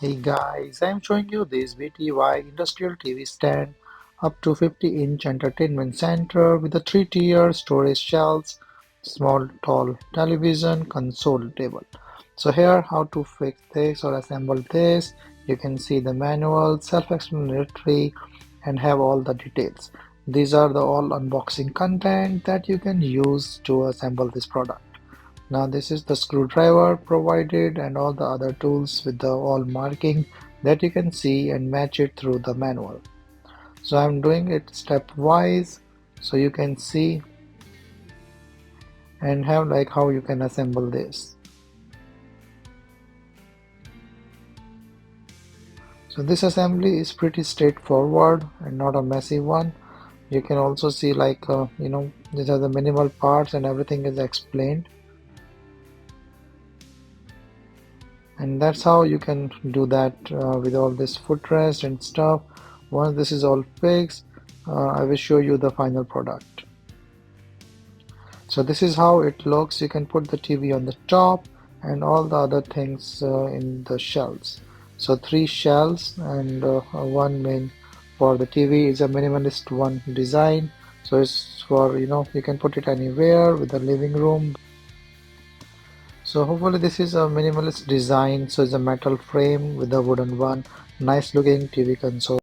Hey guys, I'm showing you this BTY Industrial TV Stand up to 50-inch entertainment center with a 3-tier storage shelves, small tall television, console table. So here how to fix this or assemble this. You can see the manual, self-explanatory and have all the details. These are the all unboxing content that you can use to assemble this product. Now this is the screwdriver provided and all the other tools with the all marking that you can see and match it through the manual. So I'm doing it stepwise so you can see and have like how you can assemble this. So this assembly is pretty straightforward and not a messy one. You can also see like these are the minimal parts and everything is explained. And that's how you can do that with all this footrest and stuff. Once this is all fixed, I will show you the final product. So this is how it looks. You can put the TV on the top and all the other things in the shelves. So 3 shelves and one main for the TV is a minimalist one design. So it's for you can put it anywhere with the living room. So hopefully this is a minimalist design. So it's a metal frame with a wooden one. Nice looking TV console.